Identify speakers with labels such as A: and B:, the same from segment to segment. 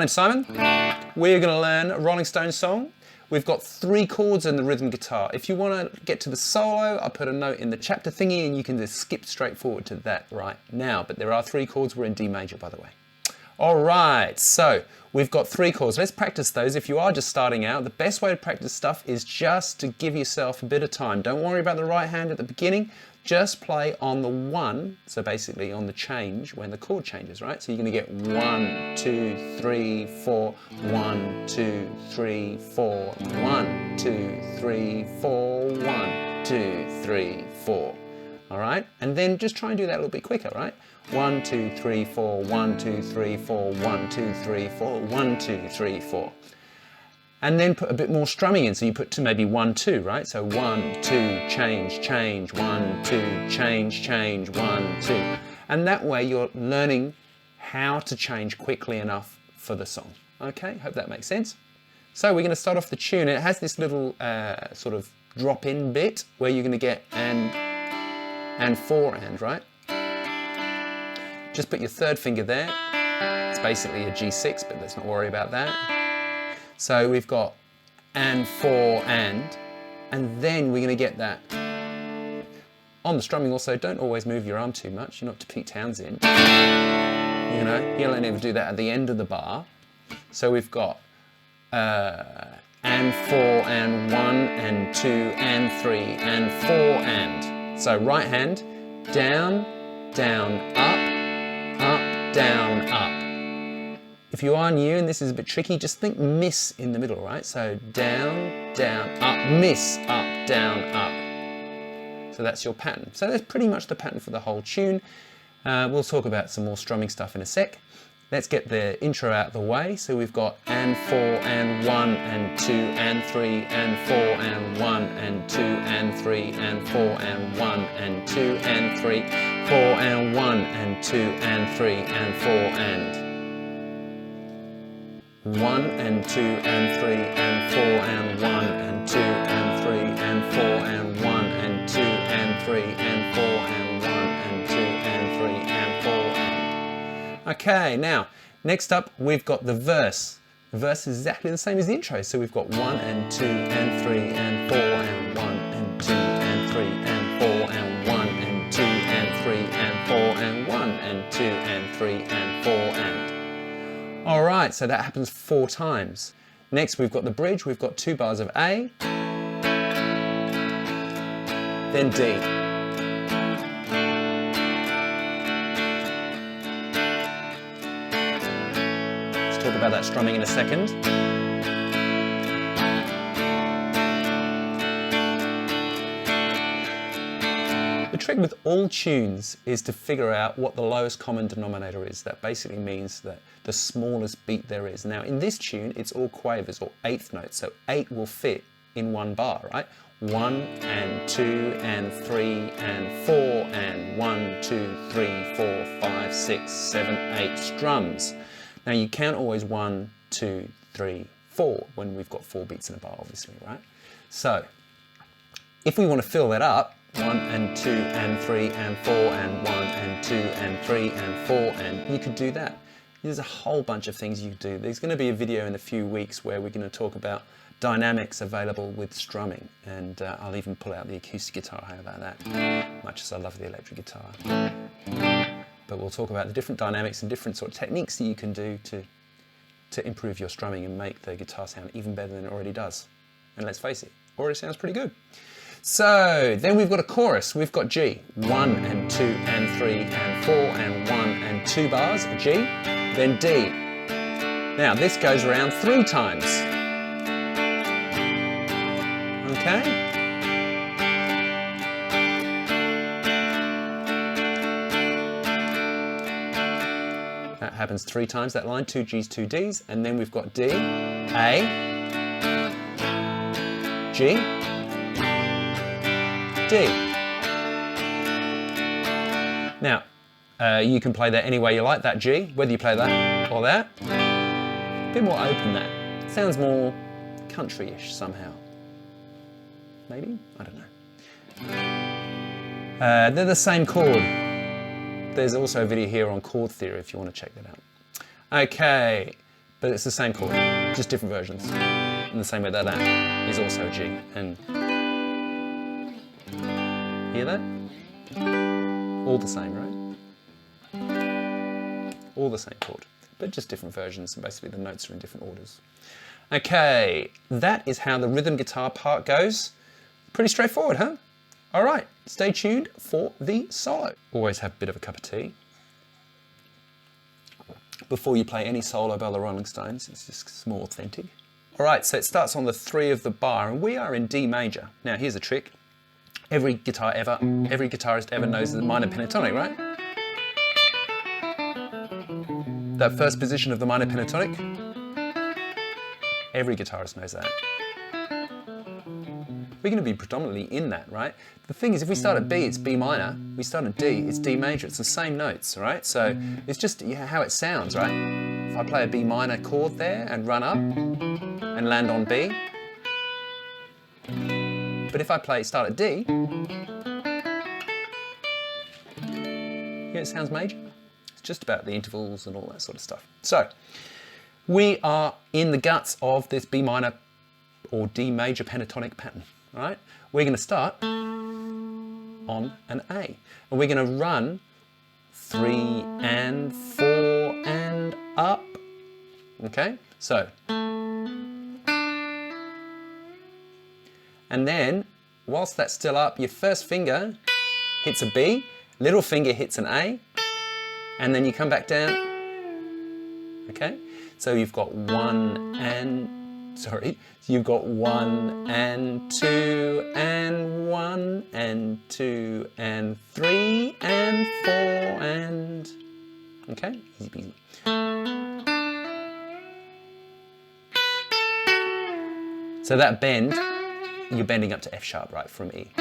A: name's Simon. We're going to learn a Rolling Stones song. We've got 3 chords in the rhythm guitar. If you want to get to the solo, I'll put a note in the chapter thingy and you can just skip straight forward to that right now. But there are 3 chords. We're in D major, by the way. All right, so we've got 3 chords. Let's practice those. If you are just starting out, the best way to practice stuff is just to give yourself a bit of time. Don't worry about the right hand at the beginning. Just play on the 1, so basically on the change when the chord changes, right? So you're going to get 1, 2, 3, 4, 1, 2, 3, 4, 1, 2, 3, 4, 1, 2, 3, 4. All right, and then just try and do that a little bit quicker, right? 1, 2, 3, 4, 1, 2, 3, 4, 1, 2, 3, 4, 1, 2, 3, 4. And then put a bit more strumming in, so you put maybe 1, 2, right? So 1, 2, change, change, 1, 2, change, change, 1, 2. And that way you're learning how to change quickly enough for the song. Okay, hope that makes sense. So we're going to start off the tune. It has this little sort of drop-in bit where you're going to get and 4 and, right? Just put your 3rd finger there. It's basically a G6, but let's not worry about that. So we've got and 4 and then we're going to get that. On the strumming also, don't always move your arm too much. You're not to Pete Townsend. You know, you only ever do that at the end of the bar. So we've got and 4 and 1 and 2 and 3 and 4 and. So right hand, down, down, up, down, up. If you are new and this is a bit tricky, just think miss in the middle, right? So down, down, up, miss, up, down, up. So that's your pattern. So that's pretty much the pattern for the whole tune. We'll talk about some more strumming stuff in a sec. Let's get the intro out of the way. So we've got and 4 and 1 and 2 and 3 and 4 and 1 and 2 and 3 and 4 and 1 and 2 and 3, 4 and 1 and 2 and 3 and 4 and 1 and 2 and 3 and 4 and 1 and 2 and 3 and 4 and 1 and 2 and 3 and 4 and 1 and 2 and 3 and 4 and... Okay, now, next up we've got the verse. The verse is exactly the same as the intro, so we've got 1 and 2 and 3 and 4 and 1 and 2 and 3 and 4 and 1 and 2 and 3 and 4 and 1 and 2 and 3 and 4 and... All right, so that happens 4 times. Next, we've got the bridge. We've got 2 bars of A, then D. Let's talk about that strumming in a second. The trick with all tunes is to figure out what the lowest common denominator is. That basically means that the smallest beat there is. Now in this tune, it's all quavers or 8th notes, so 8 will fit in 1 bar, right? 1 and 2 and 3 and 4 and 1, 2, 3, 4, 5, 6, 7, 8 strums. Now you count always 1, 2, 3, 4 when we've got 4 beats in a bar, obviously, right? So if we want to fill that up, 1 and 2 and 3 and 4 and 1 and 2 and 3 and 4 and you could do that. There's a whole bunch of things you can do. There's going to be a video in a few weeks where we're going to talk about dynamics available with strumming, and I'll even pull out the acoustic guitar. How about that? Much as I love the electric guitar. But we'll talk about the different dynamics and different sort of techniques that you can do to improve your strumming and make the guitar sound even better than it already does. And let's face it, already sounds pretty good. So then we've got a chorus. We've got G, 1 and 2 and 3 and 4 and 1 and 2 bars, G, then D. Now this goes around 3 times. Okay? That happens 3 times, that line, 2 Gs, 2 Ds, and then we've got D, A, G, D. Now, you can play that any way you like, that G, whether you play that or that. A bit more open, that. Sounds more country-ish somehow. Maybe? I don't know. They're the same chord. There's also a video here on chord theory if you want to check that out. Okay, but it's the same chord, just different versions. In the same way that that is also G. And hear that? All the same, right? All the same chord, but just different versions, and basically the notes are in different orders. Okay, that is how the rhythm guitar part goes. Pretty straightforward, huh? All right, stay tuned for the solo. Always have a bit of a cup of tea before you play any solo by the Rolling Stones. It's just more authentic. All right, so it starts on the 3 of the bar, and we are in D major. Now here's a trick. Every guitarist ever knows the minor pentatonic, right? That first position of the minor pentatonic, every guitarist knows that. We're going to be predominantly in that, right? The thing is, if we start at B, it's B minor. We start at D, it's D major. It's the same notes, right? So it's just how it sounds, right? If I play a B minor chord there and run up and land on B, but if I start at D, it sounds major. It's just about the intervals and all that sort of stuff. So we are in the guts of this B minor or D major pentatonic pattern, right? We're going to start on an A, and we're going to run 3 and 4 and up. Okay, so, and then whilst that's still up, your first finger hits a B, little finger hits an A, and then you come back down. Okay, so you've got 1 and 2 and 1 and 2 and 3 and 4 and, okay, easy peasy. So that bend, you're bending up to F sharp, right, from E.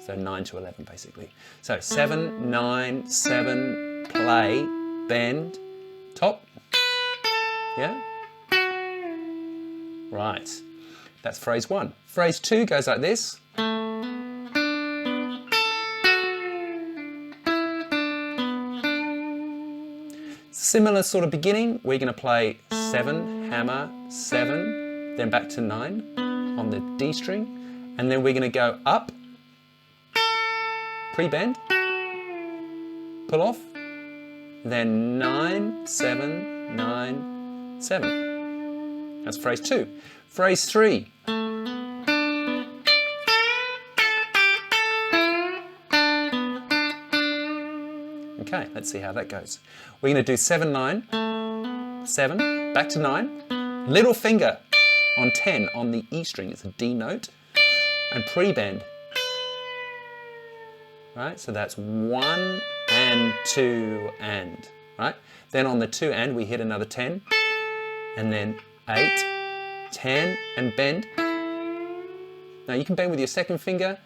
A: So 9 to 11 basically. So 7, 9, 7, play, bend, top, yeah? Right, that's phrase 1. Phrase 2 goes like this. Similar sort of beginning, we're going to play 7, hammer, 7, then back to 9 on the D string, and then we're going to go up, pre-bend, pull off, then 9, 7, 9, 7. That's phrase 2. Phrase 3. Okay, let's see how that goes. We're going to do 7, 9, 7, back to 9, little finger on 10 on the E string, it's a D note, and pre-bend. Right, so that's 1 and 2 and, right? Then on the 2 and we hit another 10, and then 8, 10, and bend. Now you can bend with your second finger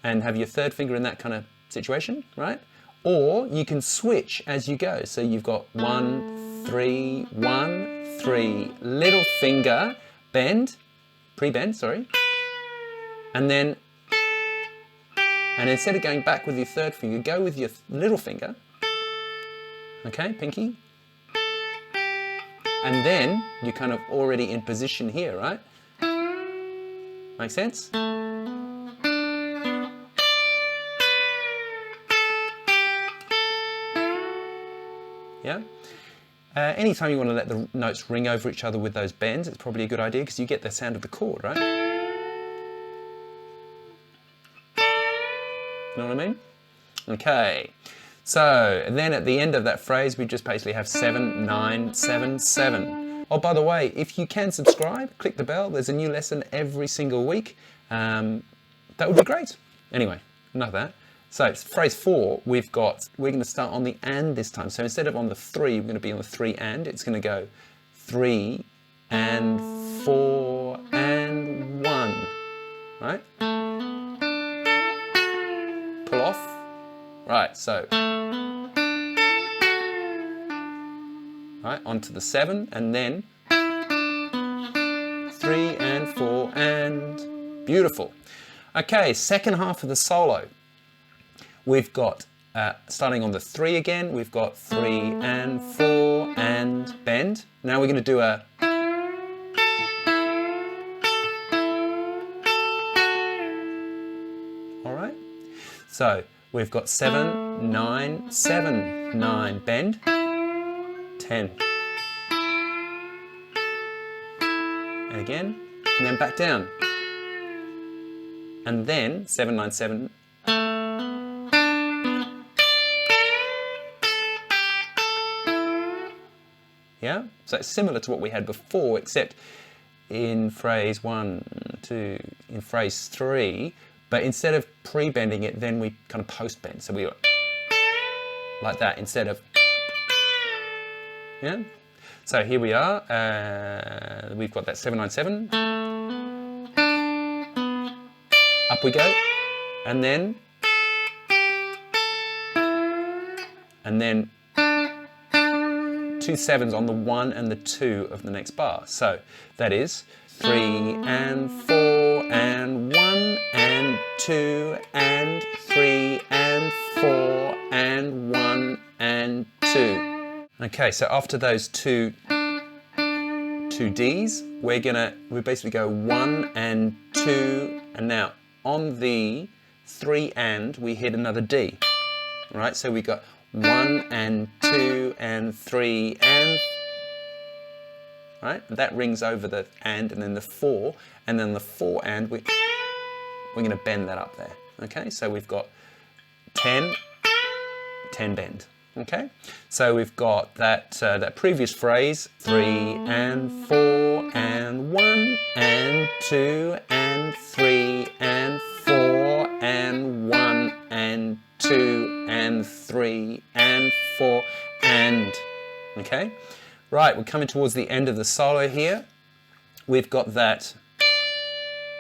A: and have your third finger in that kind of situation, right? Or you can switch as you go. So you've got 1, 3, 1, 3, little finger, bend, pre-bend, sorry, and instead of going back with your third finger, go with your little finger, okay, pinky, and then you're kind of already in position here, right? Make sense? Yeah? Anytime you want to let the notes ring over each other with those bends, it's probably a good idea because you get the sound of the chord, right? You know what I mean? Okay, so then at the end of that phrase, we just basically have 7, 9, 7, 7. Oh, by the way, if you can subscribe, click the bell. There's a new lesson every single week. That would be great. Anyway, enough of that. So phrase 4, we're going to start on the and this time. So instead of on the 3, we're going to be on the 3 and. It's going to go 3 and 4 and 1, right? Pull off. Right, so. Right, onto the 7 and then 3 and 4 and beautiful. Okay, second half of the solo. We've got starting on the 3 again, we've got 3 and 4 and bend. Now we're going to do a... Alright, so we've got 7, 9, 7, 9, bend, 10. And again, and then back down. And then 7, 9, 7. Yeah, so it's similar to what we had before, except in phrase 1, 2, in phrase 3, but instead of pre-bending it, then we kind of post-bend. So we go like that instead of, yeah. So here we are, we've got that 7, 9, 7. Up we go, and then 2 7s on the 1 and the 2 of the next bar. So that is 3 and 4 and 1 and 2 and 3 and 4 and 1 and 2. Okay, so after those two Ds, we basically go 1 and 2, and now on the 3 and we hit another D. All right, so we got 1 and 2 and 3 and, right? That rings over the and then the 4, and then the 4 and we're going to bend that up there. Okay, so we've got 10, 10 bend. Okay, so we've got that previous phrase, 3 and 4 and 1 and 2 and 3 and 4 and 1 and 2 and 3 and 4 and, okay? Right, we're coming towards the end of the solo here. We've got that,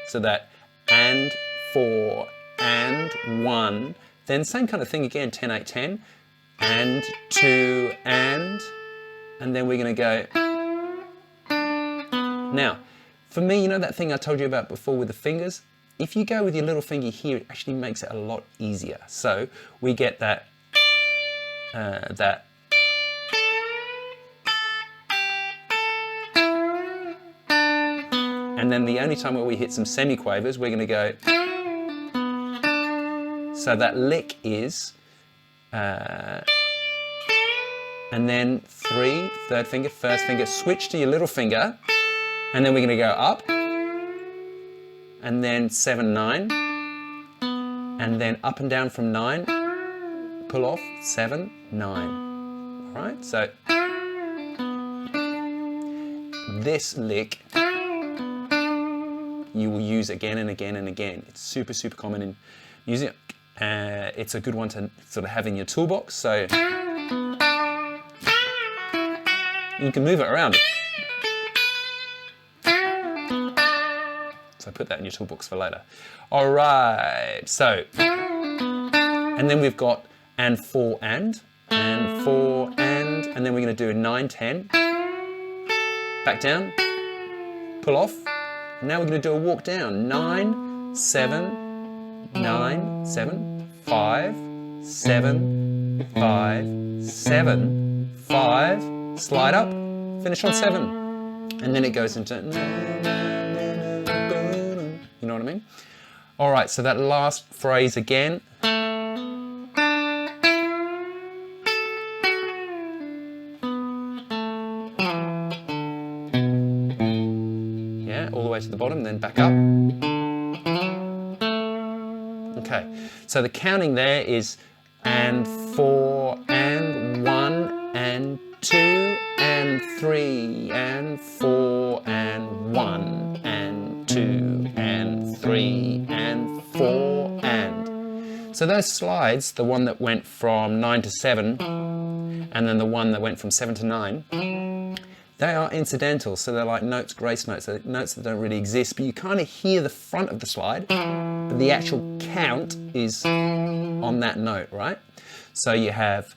A: so that and 4 and 1, then same kind of thing again, 10, 8, 10, and 2 and then we're going to go. Now, for me, you know that thing I told you about before with the fingers? If you go with your little finger here, it actually makes it a lot easier. So we get that, and then the only time where we hit some semiquavers, we're going to go. So that lick is, and then 3, third finger, first finger, switch to your little finger, and then we're going to go up, and then 7, 9, and then up and down from 9, pull off, 7, 9. All right, so this lick you will use again and again and again. It's super, super common in music. It's a good one to sort of have in your toolbox, so you can move it around. So put that in your toolbox for later. All right, so, and then we've got and 4 and 4 and then we're going to do 9, 10, back down, pull off. Now we're going to do a walk down, 9, 7, 9, 7, 5, 7, 5, 7, 5, slide up, finish on 7, and then it goes into, you know what I mean? All right, so that last phrase again. Yeah, all the way to the bottom, then back up. Okay, so the counting there is and 4 and 1 and 2 and 3 and 4 and 1 and 2 and 3 and 4 and. So those slides, the one that went from 9 to 7 and then the one that went from 7 to 9, they are incidental, so they're like notes, grace notes, they're notes that don't really exist, but you kind of hear the front of the slide, but the actual count is on that note, right? So you have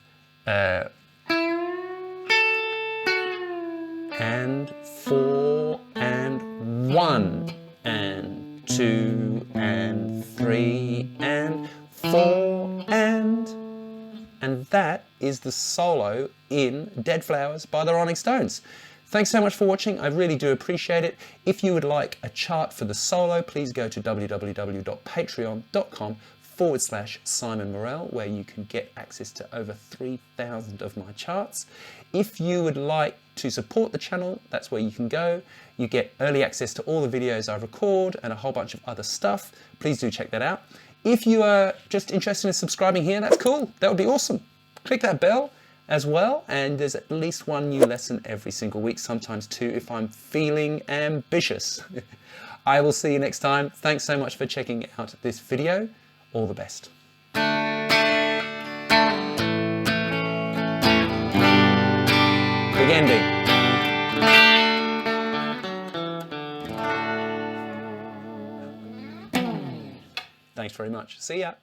A: and 4 and 1 and 2 and 3 and 4 and, the solo in Dead Flowers by the Rolling Stones. Thanks so much for watching, I really do appreciate it. If you would like a chart for the solo, please go to www.patreon.com/Simon Morel, where you can get access to over 3,000 of my charts. If you would like to support the channel, that's where you can go. You get early access to all the videos I record and a whole bunch of other stuff. Please do check that out. If you are just interested in subscribing here, that's cool. That would be awesome. Click that bell as well, and there's at least one new lesson every single week, sometimes two if I'm feeling ambitious. I will see you next time. Thanks so much for checking out this video. All the best. Big ending. Thanks very much. See ya.